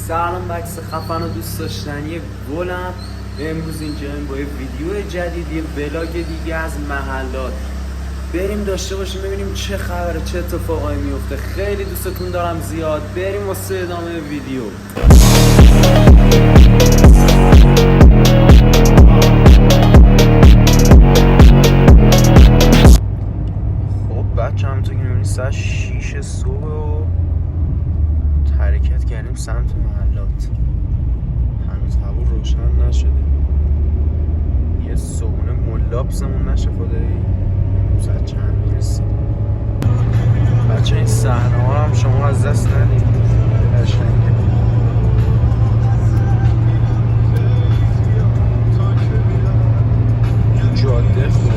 سلام بکس خفن و دوست داشتنی گلم. امروز اینجاییم با یه ویدیو جدید، یه ولاگ دیگه از محلات. بریم داشته باشیم ببینیم چه خبره، چه اتفاقایی میفته. خیلی دوستتون دارم زیاد. بریم واسه ادامه ویدیو. خب بچه همونطور که میبینید ساعت 6 صبح و حرکت کردیم سمت محلات. هنوز هوا روشن نشده، یه صبحونه ملابسمون نشه خدایی. ساعت چند میرسیم بچه؟ این صحنه ها هم شما از دست ندید، قشنگه. جاده خوبه،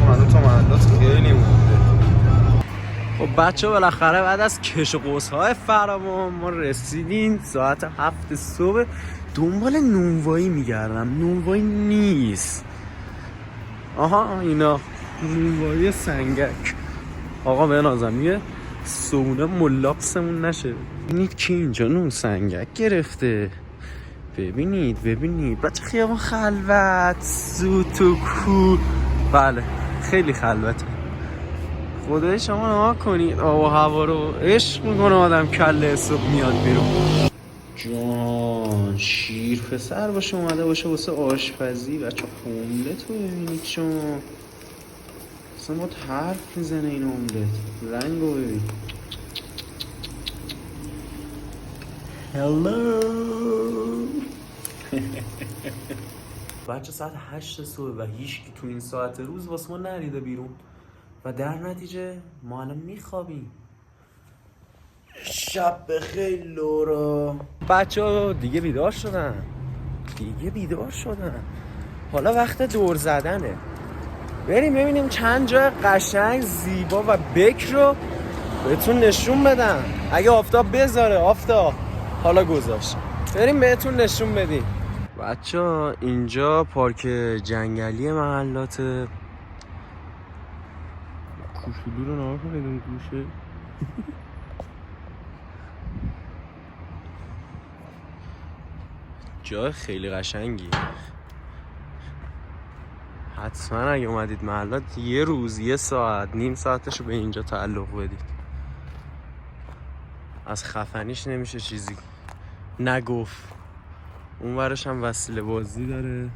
هنوز تا محلات خیلی مونده. خب بچه بالاخره بعد از کش و قوس‌های فراوان ما رسیدیم. ساعت 7 صبح دنبال نونوایی میگردم، نونوایی نیست. آها اینا نونوایی سنگک. آقا بنازم یه صبونه ملابسمون نشه. ببینید که اینجا نون سنگک گرفته. ببینید بچه خیابان خلوت، سوت و کو. بله خیلی خلوته. خدای شما نها کنید، آب و هوا رو عشق میکنه آدم. کله صبح میاد بیرون. جان شیر پسر باشه اومده باشه واسه آشپزی. بچه املت رو ببینید شما، اصلا باید حرف میزنه این املت. رنگ رو ببین. هلو بچه ساعت 8 صبح و هیچ کی تو این ساعت روز واسه ما نریده بیرون و در نتیجه ما الان میخوابیم. شب بخیر لورا. بچه دیگه بیدار شدن، حالا وقت دور زدنه. بریم ببینیم چند جای قشنگ زیبا و بکر رو بهتون نشون بدم. اگه آفتاب بذاره، آفتاب حالا گذاشت، بریم بهتون نشون بدیم. بچه اینجا پارک جنگلی محلاته. کوچولو رو نها کنید اون گوشه. جای خیلی قشنگی. حتما اگه اومدید محلات یه روز، یه ساعت، نیم ساعتشو به اینجا تعلق بدید. از خفنیش نمیشه چیزی نگفت. اون ورش هم وسیله بازی داره،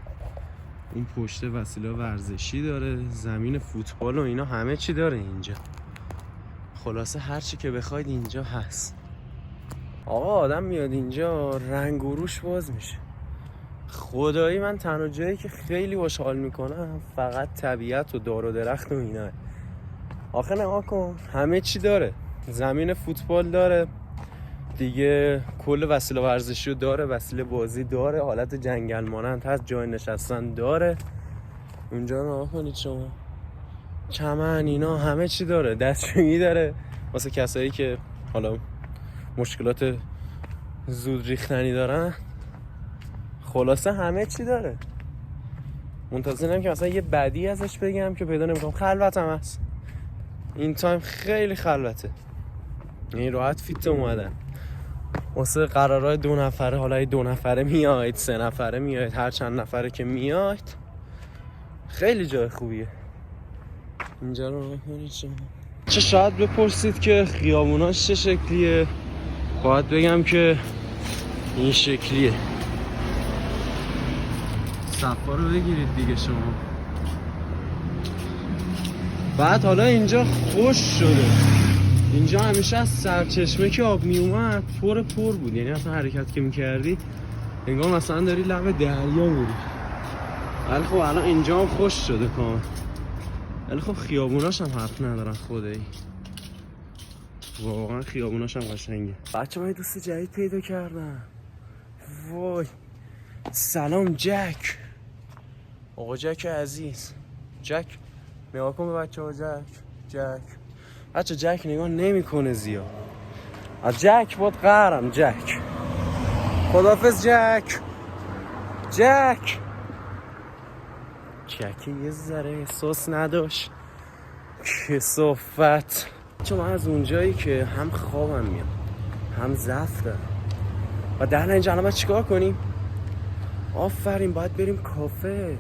اون پشت وسیله ورزشی داره، زمین فوتبال و اینا همه چی داره اینجا. خلاصه هر چی که بخواید اینجا هست. آقا آدم میاد اینجا رنگ و روش باز میشه. خدایی من تنها جایی که خیلی باش حال میکنم فقط طبیعت و دار و درخت و اینا. آخه نگاه کن همه چی داره. زمین فوتبال داره دیگه، کل وسیله ورزشی رو داره، وسیله بازی داره، حالت جنگل مانند هست، جای نشستن داره. اونجا نگاه کنید شما، چمن اینا همه چی داره. دستشویی داره واسه کسایی که حالا مشکلات زود ریختنی دارن. خلاصه همه چی داره. منتظرم که مثلا یه بدی ازش بگم که پیدا نمیکنم. خلوت هم هست این تایم، خیلی خلوته. این راحت فیت اومدن واسه قرارهای 2 نفره. حالا 2 نفره میاید، 3 نفره میاید، هر چند نفره که میاید. خیلی جای خوبیه اینجا رو نکنید شما. چه شاید بپرسید که خیابوناش چه شکلیه. باید بگم که این شکلیه. صفا رو بگیرید دیگه شما. بعد حالا اینجا خوش شده. اینجا همیشه از سرچشمه که آب می اومد پر بود. یعنی اصلا حرکت که میکردی انگار مثلا داری لب دریا میری. ولی خب الان اینجا هم خوش شده کامل. ولی خب خیابوناش هم حرف ندارن خدایی. واقعا خیابوناش هم قشنگه. بچه من دوست جدید پیدا کردم. وای سلام جک. آقا جک عزیز. جک نگاه کن به بچه ها. جک بچه جک نگاه نمی کنه زیاد. جک بود قهرم. جک خداحافظ. جک یه ذره احساس نداشت. کثافت. چون من از اونجایی که هم خوابم میاد هم ضعف دارم. و در اینجا الان باید چیکار کنیم؟ آفرین، باید بریم کافه.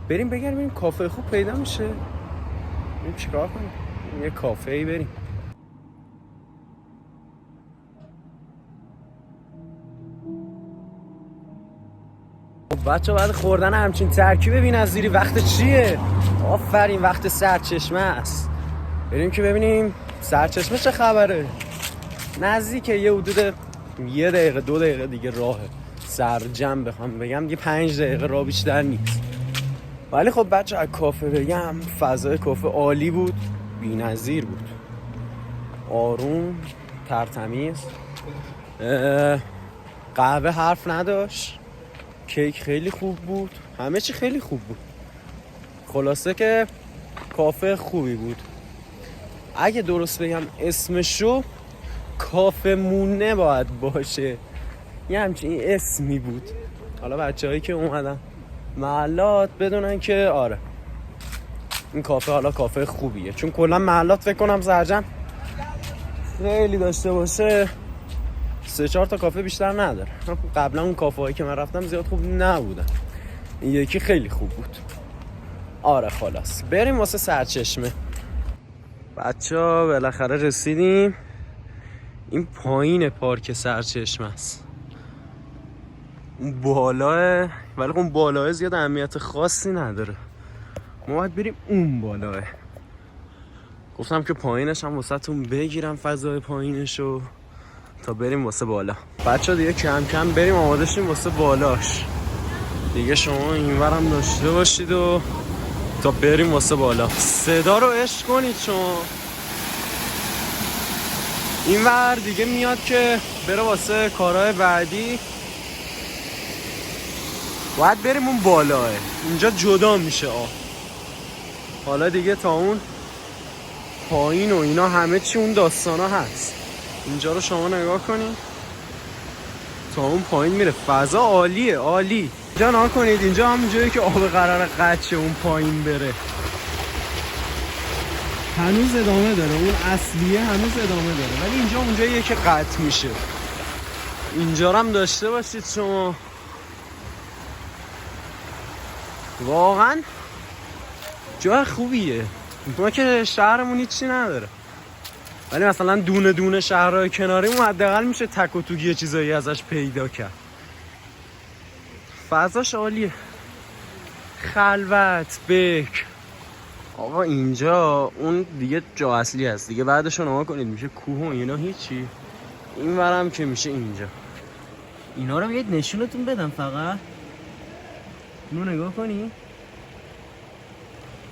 بریم بگردیم کافه خوب پیدا میشه. بریم چیکار کنیم؟ یه کافه ای بریم. بچه بعد خوردن همچین ترکیب بی‌نظیری وقت چیه؟ آفرین، وقت سرچشمه است. بریم که ببینیم سرچشمه چه خبره. نزدیکه، یه حدود 1 دقیقه 2 دقیقه دیگه راهه. سرجم بخوام بگم یه 5 دقیقه راه بیشتر نیست. ولی خب بچه از کافه بگم، فضای کافه عالی بود، بی‌نظیر بود، آروم، ترتمیز. قهوه حرف نداشت، کیک خیلی خوب بود، همه چی خیلی خوب بود. خلاصه که کافه خوبی بود. اگه درست بگم اسمشو کافه مونه باید باشه، یه همچین اسمی بود. حالا بچه‌هایی که اومدن محلات بدونن که آره این کافه حالا کافه خوبیه، چون کلا محلات فکر کنم سرجم خیلی داشته باشه 3-4 تا کافه بیشتر نداره. قبلا اون کافه هایی که من رفتم زیاد خوب نبودن، این یکی خیلی خوب بود. آره خلاص بریم واسه سرچشمه. بچه‌ها بالاخره رسیدیم. این پایین پارک سرچشمه است، اون بالاه، ولی اون بالاه زیاد اهمیت خاصی نداره. ما باید بریم اون بالاه. گفتم که پایینش هم واسه تون بگیرم فضای پایینشو تا بریم واسه بالا. بچه دیگه کم کم بریم آماده شیم واسه بالاش دیگه. شما اینورم داشته باشید و تا بریم واسه بالا. صدا رو عشق کنید شما. اینور دیگه میاد که بره واسه کارهای بعدی. باید بریم اون بالاه، اینجا جدا میشه حالا دیگه تا اون پایین و اینا همه چی اون داستانا هست. اینجا رو شما نگاه کنید، تا اون پایین میره. فضا عالیه، عالی. اینجا نگاه کنید، اینجا همون جایی که آب قراره قطع اون پایین بره. هنوز ادامه داره، اون اصلیه هنوز ادامه داره، ولی اینجا اونجاییه که قطع میشه. اینجا رو هم داشته باشید شما. واقعا جای خوبیه. ما که شهرمون هیچی نداره، ولی مثلا دونه دونه شهرهای کناریمون حداقل میشه تک و توک یه چیزایی ازش پیدا کرد. فضاش عالیه، خلوت، بک. آقا اینجا اون دیگه جا اصلی هست دیگه. بعدش رو نما کنید میشه کوه و اینا هیچی. این ورم که میشه اینجا. اینا رو بیاید نشونتون بدم فقط. اینو نگاه کنی.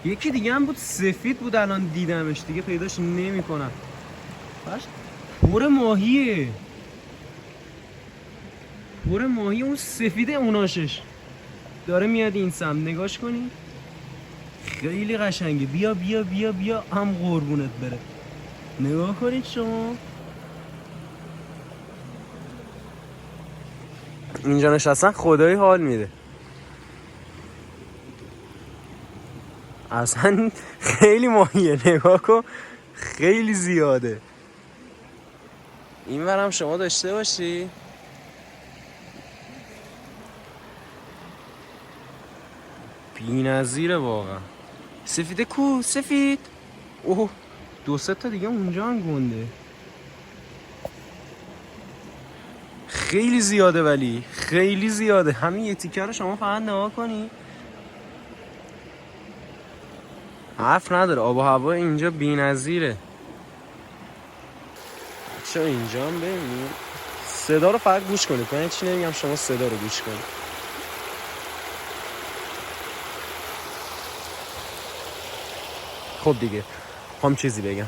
یکی دیگه هم بود سفید بود، الان دیدمش دیگه پیداش نمی کنم. پر ماهیه، پر ماهی. اون سفیده اوناشش داره میاد این سمت، نگاش کنی خیلی قشنگه. بیا بیا بیا بیا هم قربونت بره. نگاه کنید شما. اینجا نشستن خدایی حال میده. اصلا خیلی ماهیه، نگاه کن خیلی زیاده. این ورم شما داشته باشی. بی‌نظیره واقعا. سفیده کو سفید. اوه 2-3 تا دیگه اونجا هم گنده. خیلی زیاده، ولی خیلی زیاده. همین یه تیکه رو شما فقط نگاه کنی. حرف نداره، آب و هوا اینجا بی‌نظیره. چه اینجا هم ببینید. صدا رو فقط گوش کنید، من چی نمیگم، شما صدا رو گوش کنید. خب دیگه هم چیزی بگم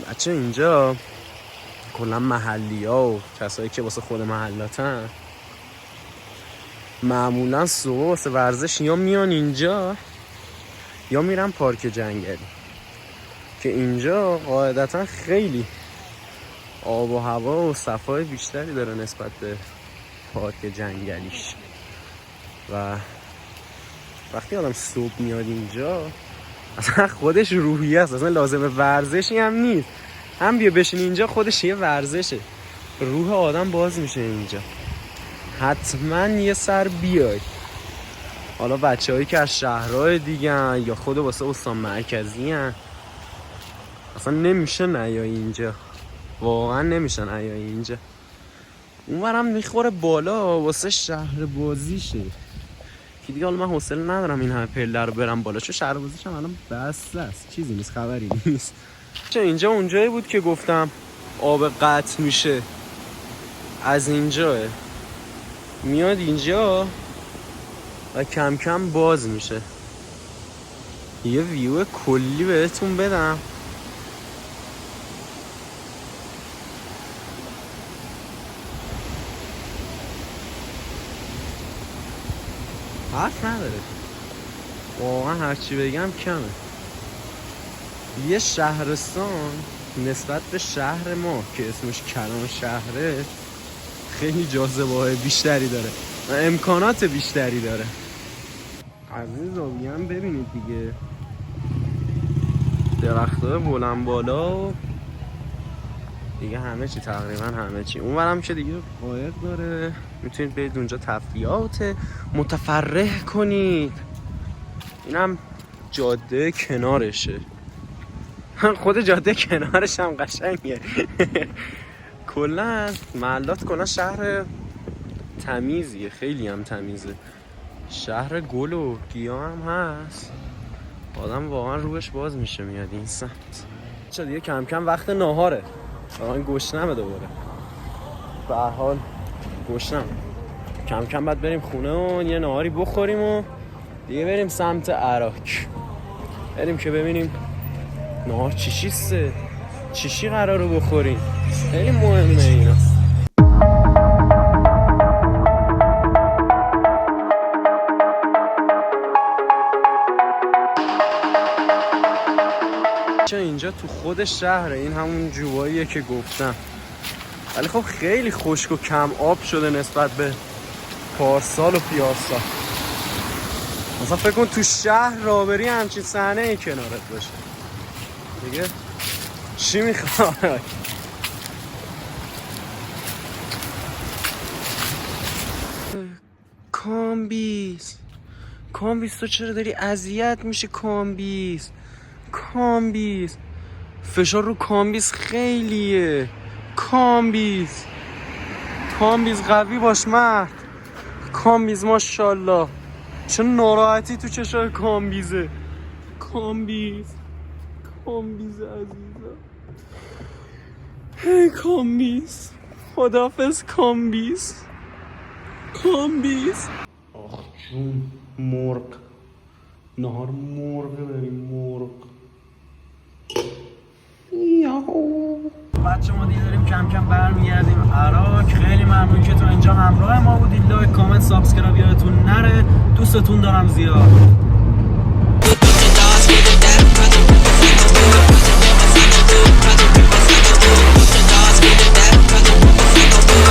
بچه، اینجا کلا محلی ها و کسایی که واسه خود محلاتن معمولا صبح واسه ورزش یا میان اینجا یا میرن پارک جنگلی، که اینجا قاعدتا خیلی آب و هوا و صفای بیشتری داره نسبت به پارک جنگلیش. و وقتی آدم صبح میاد اینجا اصلا خودش روحیه است، اصلا لازمه ورزشی هم نیست، هم بیا بشین اینجا خودش یه ورزشه. روح آدم باز میشه اینجا. حتما یه سر بیای. حالا بچه‌هایی که از شهرهای دیگه یا خود واسه استان مرکزی هن، اصلا نمیشه نیای اینجا، واقعا نمیشن نیای اینجا. اونورم میخوره بالا واسه شهر بازیشه که دیگه. حالا من حوصله ندارم این همه پله رو برم بالا، چون شهر بازیش هم الان بسته است، چیزی نیست، خبری نیست. اینجا اونجایی بود که گفتم آب قطع میشه، از اینجاه میاد اینجا و کم کم باز میشه. یه ویو کلی بهتون بدم. حرف نداره واقعا، هرچی بگم کمه. یه شهرستان نسبت به شهر ما که اسمش کلان شهره خیلی جاذبه‌های بیشتری داره و امکانات بیشتری داره. عزیزا هم ببینید دیگه، درخت‌های بلند بالا و دیگه همه چی، تقریبا همه چی. اونورم که دیگه قایق داره، میتونید برید اونجا تفریحات متفرح کنید. اینم جاده کنارشه. خود جاده کنارش هم قشنگه. کلا محلات کلا شهر تمیزیه، خیلی هم تمیزه. شهر گل و گیاه هم هست. آدم واقعا روش باز میشه میاد این سمت. چه دیگه کم کم وقت ناهاره. واقعا گشنمه دوباره. به هر حال گشنم. کم کم بعد بریم خونه و یه ناهاری بخوریم و دیگه بریم سمت عراق. بریم که ببینیم نهار چی قراره بخوریم. خیلی مهمه اینا. اینجا تو خود شهره، این همون جواییه که گفتم، ولی خب خیلی خشک و کم آب شده نسبت به پارسال و پیارسال. مثلا فکر کن تو شهر رابری همچین صحنه ای کنارت باشه دیگه، چی میخوای؟ کامبیز تو چرا داری اذیت میشه؟ کامبیز فشار رو کامبیز خیلیه. کامبیز قوی باش مرد. کامبیز ماشاءالله، چه ناراحتی تو چشای کامبیزه. کامبیز عزیزم. هی کامبیز، خداحافظ کامبیز. آخ جون، مرغ نهار مرغ، بریم مرغ. یاهو بچه ما دیگه داریم کم کم برمیگردیم عراق. خیلی ممنون که تو اینجا همراه ما بودید. لایک، کامنت، سابسکرایب یادتون نره. دوستتون دارم زیاد.